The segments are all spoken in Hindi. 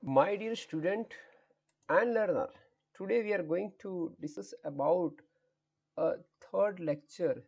My dear student and learner, today we are going to discuss about a third lecture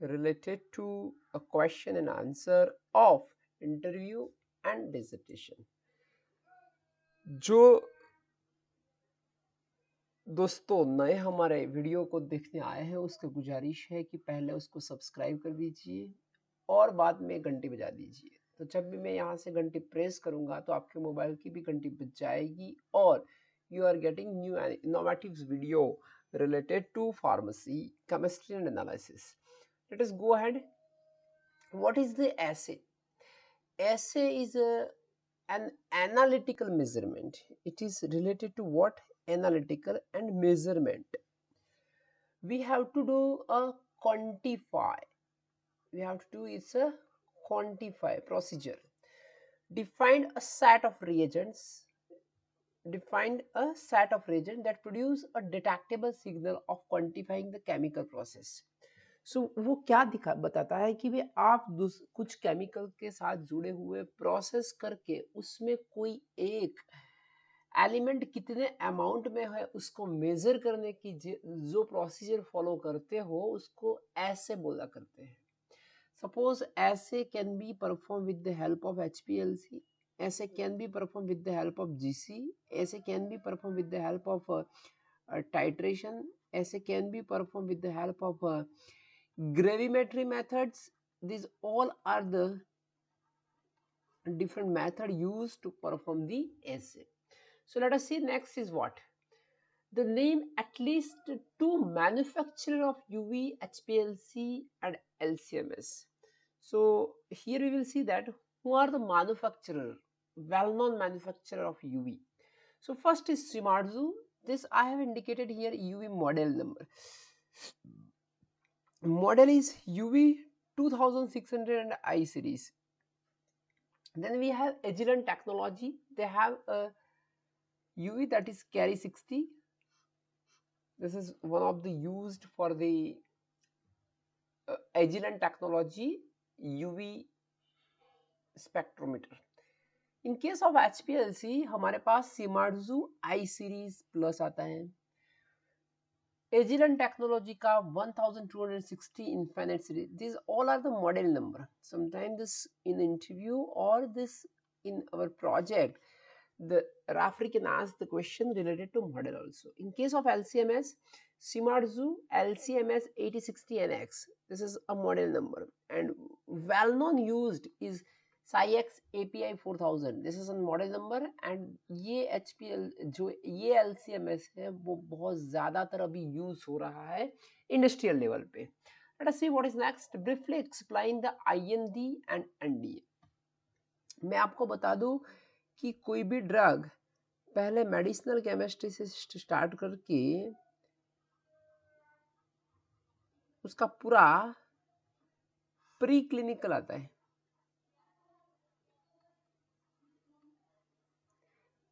related to a question and answer of interview and dissertation. जो दोस्तों नए हमारे वीडियो को देखने आए हैं उसकी गुजारिश है कि पहले उसको सब्सक्राइब कर दीजिए और बाद में घंटी बजा दीजिए। तो जब भी मैं यहाँ से घंटी प्रेस करूँगा तो आपके मोबाइल की भी घंटी बज जाएगी और you are getting new and innovative video related to pharmacy, chemistry and analysis. Let us go ahead. What is the assay? Assay is an analytical measurement. It is related to what? Analytical and measurement. We have to do a quantify. We have to do it's a quantify procedure. Defined a set of reagents that produce a detectable signal of quantifying the chemical process. वो क्या दिखा बताता है कि वे आप कुछ केमिकल के साथ जुड़े हुए प्रोसेस करके उसमें कोई एक एलिमेंट कितने अमाउंट में है उसको मेजर करने की जो प्रोसीजर फॉलो करते हो उसको ऐसे बोला करते हैं। सपोज ऐसे can be perform with the help of HPLC, ऐसे can be perform with the help of GC, ऐसे can be perform with the help of titration, ऐसे can be perform with the help of gravimetry methods. These all are the different method used to perform the assay. So let us see next is what? The name at least two manufacturer of UV, HPLC and LCMS. So here we will see that who are the manufacturer, well-known manufacturer of UV. So first is Shimadzu. This I have indicated here UV model number. Model is UV 2600 and I series. Then we have Agilent Technology. They have a UV that is Carry 60. This is one of the used for the Agilent Technology UV spectrometer. In case of HPLC हमारे पास Shimadzu I series plus आता है. Agilent Technology का 1260 Infinite series. These all are the model number. Sometimes this in interview or this in our project, the referee can ask the question related to model also. In case of LCMS, Shimadzu LCMS 8060NX. This is a model number and well known used is SciX API 4000. This is a model number and ये HPL जो ये LCMS है वो बहुत ज़्यादातर अभी यूज हो रहा है इंडस्ट्रियल लेवल पे. Let us see what is next. Briefly explain the IND and NDA. मैं आपको बता दूं कि कोई भी ड्रग पहले मेडिसिनल केमिस्ट्री से स्टार्ट करके उसका पूरा प्री क्लिनिकल आता है.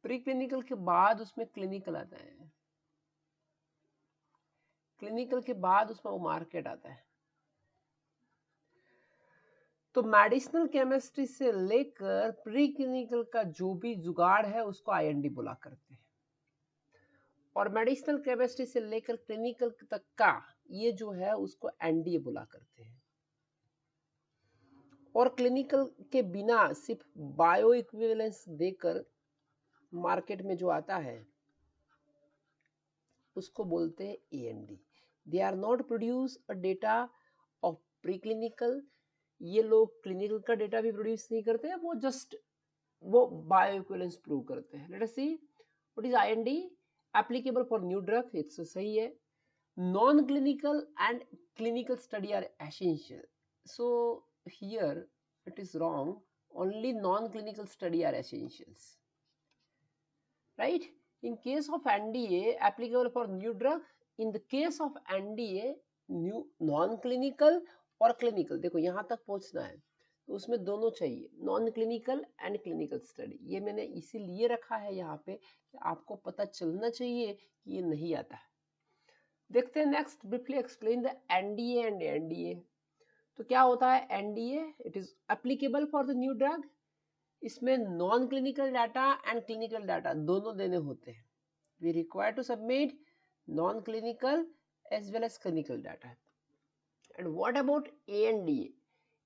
प्री क्लिनिकल के बाद उसमें क्लिनिकल आता है. क्लिनिकल के बाद उसमें वो मार्केट आता है. तो मेडिसिनल केमिस्ट्री से लेकर प्री क्लिनिकल का जो भी जुगाड़ है उसको IND बोला करते हैं और मेडिसिनल केमिस्ट्री से लेकर क्लिनिकल तक का ये जो है उसको NDA बोला करते हैं. और क्लिनिकल के बिना सिर्फ बायो इक्विवेलेंस देकर मार्केट में जो आता है उसको बोलते हैं AND. They are not produce a data of preclinical. ये लोग क्लिनिकल का डेटा भी प्रोड्यूस नहीं करते हैं, वो जस्ट वो बायो इक्विवेलेंस प्रूव करते हैं. Let us see what is IND. Applicable for new drug. It's सही है. Non clinical and clinical study are essential. So here it is wrong. Only non-clinical study are essentials, right? In case of NDA, applicable for new drug. In the case of NDA, new non-clinical और clinical. देखो यहाँ तक पहुँचना है तो उसमें दोनों चाहिए, non clinical and clinical study. ये मैंने इसीलिए रखा है यहाँ पे कि आपको पता चलना चाहिए कि ये नहीं आता है. देखते हैं next. Briefly explain the NDA and NDA. तो क्या होता है NDA? It is applicable for the new drug. इसमें non clinical data and clinical data दोनों देने होते हैं. We require to submit non clinical as well as clinical data. And what about ANDA?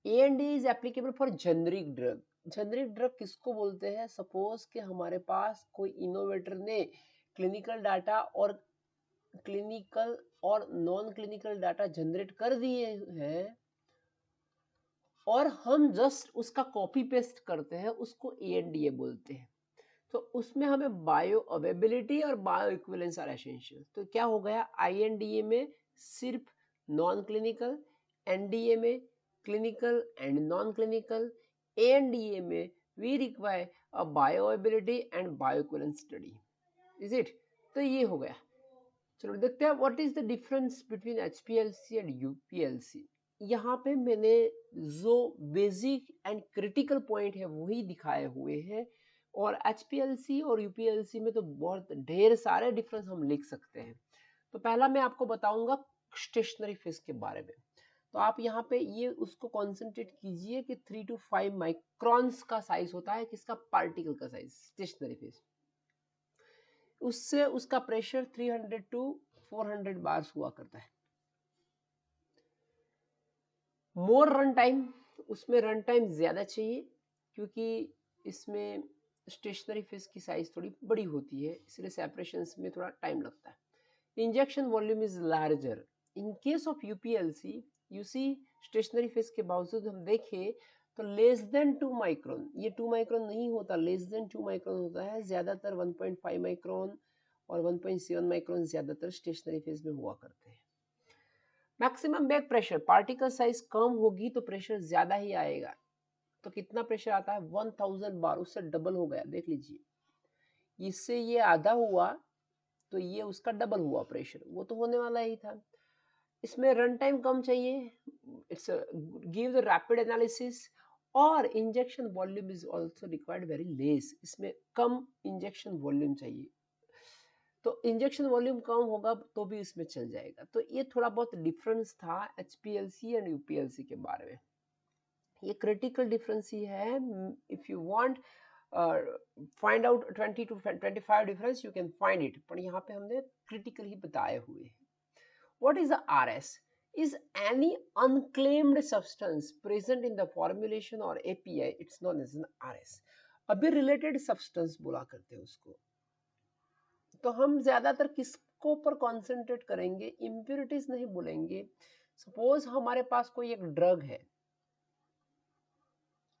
ANDA is applicable for generic drug. Generic drug किसको बोलते हैं? सपोज कि हमारे पास कोई इनोवेटर ने क्लिनिकल डाटा और क्लिनिकल और नॉन क्लिनिकल डाटा जनरेट कर दिए हैं और हम जस्ट उसका कॉपी पेस्ट करते हैं, उसको ANDA बोलते हैं. तो उसमें हमें बायो अवेबिलिटी और बायो इक्विवेलेंस आर एसेंशियल. तो क्या हो गया, INDA में सिर्फ नॉन क्लिनिकल, NDA में clinical and non clinical, ANDA में we require a bioavailability and bioequivalence study. Is it? तो ये हो गया. चलो देखते हैं what is the difference between HPLC and UPLC. यहाँ पे मैंने जो बेसिक एंड क्रिटिकल पॉइंट है वही दिखाए हुए हैं, और HPLC और UPLC में तो बहुत ढेर सारे डिफरेंस हम लिख सकते हैं. तो पहला मैं आपको बताऊंगा स्टेशनरी फेज के बारे में. तो आप यहाँ पे ये उसको कॉन्सेंट्रेट कीजिए कि 3 to 5 माइक्रॉन्स का साइज होता है किसका? पार्टिकल का साइज, स्टेशनरी फेज. उससे उसका प्रेशर 300 to 400 बार्स हुआ करता है. मोर रन टाइम, उसमें रन टाइम ज्यादा चाहिए क्योंकि इसमें स्टेशनरी फेज की साइज थोड़ी बड़ी होती है, इसलिए सेपरेशन में थोड़ा टाइम लगता है. Injection volume is larger. In case of UPLC you see stationary phase के बावजूद हम देखें तो लेस देन 2 माइक्रोन, ये 2 माइक्रोन नहीं होता, लेस देन 2 माइक्रोन होता है. ज्यादातर 1.5 माइक्रोन और 1.7 माइक्रोन ज्यादातर स्टेशनरी फेज में हुआ करते हैं. Maximum back pressure, particle size कम होगी तो प्रेशर ज्यादा ही आएगा. तो कितना प्रेशर आता है? 1000 बार, उससे डबल हो गया. देख लीजिए, इससे ये आधा हुआ तो ये उसका डबल हुआ प्रेशर, वो तो होने वाला ही था. इसमें रन टाइम कम चाहिए, it's give the rapid analysis, और injection volume is also required very less. इसमें कम इंजेक्शन वॉल्यूम चाहिए, तो इंजेक्शन वॉल्यूम कम होगा तो भी इसमें चल जाएगा. तो ये थोड़ा बहुत डिफरेंस था HPLC एंड UPLC के बारे में. ये क्रिटिकल डिफरेंस ही है. If you want find out 20 to 25 difference you can find it, पर यहाँ पे हमने क्रिटिकल ही बताए हुए हैं. What is the RS? is any unclaimed substance present in the formulation or API, it's known as an RS. अभी रिलेटेड सब्सटेंस बोला करते हैं उसको. तो हम ज्यादातर किसको पर कॉन्सेंट्रेट करेंगे? इम्प्योरिटीज नहीं बोलेंगे. सपोज हमारे पास कोई एक ड्रग है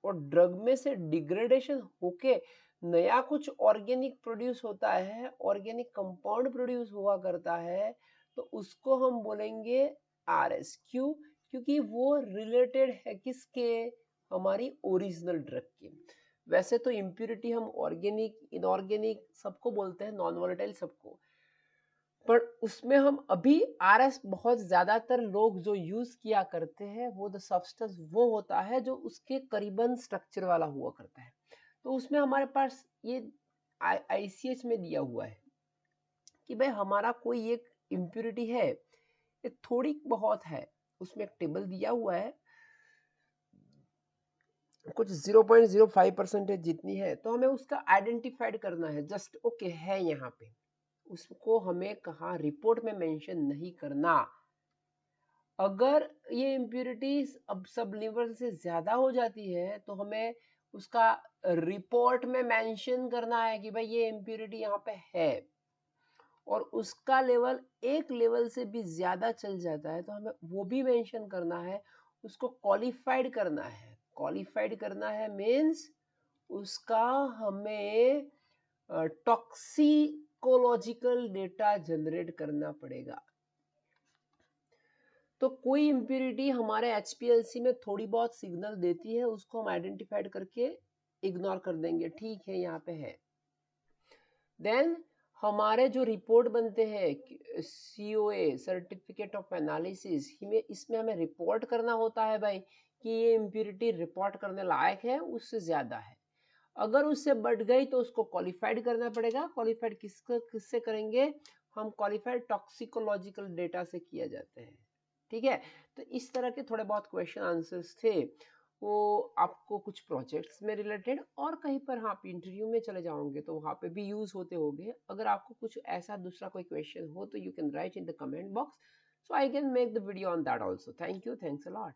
और ड्रग में से डिग्रेडेशन होके नया कुछ ऑर्गेनिक प्रोड्यूस होता है, ऑर्गेनिक कंपाउंड प्रोड्यूस हुआ करता है, तो उसको हम बोलेंगे RS. क्यों? क्योंकि वो रिलेटेड है किसके? हमारी ओरिजिनल ड्रग के. वैसे तो इम्प्योरिटी हम ऑर्गेनिक, इनऑर्गेनिक सबको बोलते हैं, नॉन वोलेटाइल सबको, पर उसमें हम अभी RS बहुत ज्यादातर लोग जो यूज किया करते हैं वो द सब्सटेंस वो होता है जो उसके करीबन स्ट्रक्चर वाला हुआ करता है. तो उसमें हमारे पास ये ICH में दिया हुआ है कि भाई हमारा कोई एक इम्प्योरिटी है, ये थोड़ी बहुत है, उसमें एक टेबल दिया हुआ है, कुछ 0.05% जितनी है, तो हमें उसका आइडेंटिफाइड करना है. जस्ट ओके है यहाँ पे, उसको हमें कहा रिपोर्ट में मेंशन नहीं करना. अगर ये इम्प्योरिटीज अब सब लेवल से ज्यादा हो जाती है तो हमें उसका रिपोर्ट में मेंशन करना है कि भाई ये इम्प्योरिटी यहाँ पे है, और उसका लेवल एक लेवल से भी ज्यादा चल जाता है तो हमें वो भी मेंशन करना है, उसको क्वालिफाइड करना है. क्वालिफाइड करना है मीन्स उसका हमें टॉक्सिकोलॉजिकल डेटा जनरेट करना पड़ेगा. तो कोई इम्प्योरिटी हमारे HPLC में थोड़ी बहुत सिग्नल देती है, उसको हम आइडेंटिफाइड करके इग्नोर कर देंगे, ठीक है यहाँ पे है. देन हमारे जो रिपोर्ट बनते हैं COA, सर्टिफिकेट ऑफ एनालिसिस, इसमें हमें रिपोर्ट करना होता है भाई कि ये इम्प्योरिटी रिपोर्ट करने लायक है, उससे ज्यादा है. अगर उससे बढ़ गई तो उसको क्वालिफाइड करना पड़ेगा. क्वालिफाइड किससे करेंगे? हम क्वालिफाइड टॉक्सिकोलॉजिकल डेटा से किया जाते हैं. ठीक है, तो इस तरह के थोड़े बहुत क्वेश्चन आंसर्स थे. वो आपको कुछ प्रोजेक्ट्स में रिलेटेड और कहीं पर हाँ आप इंटरव्यू में चले जाओगे तो वहाँ पे भी यूज होते होंगे. अगर आपको कुछ ऐसा दूसरा कोई क्वेश्चन हो तो you can write in the comment box, so I can make the video on that also. Thank you, thanks a lot.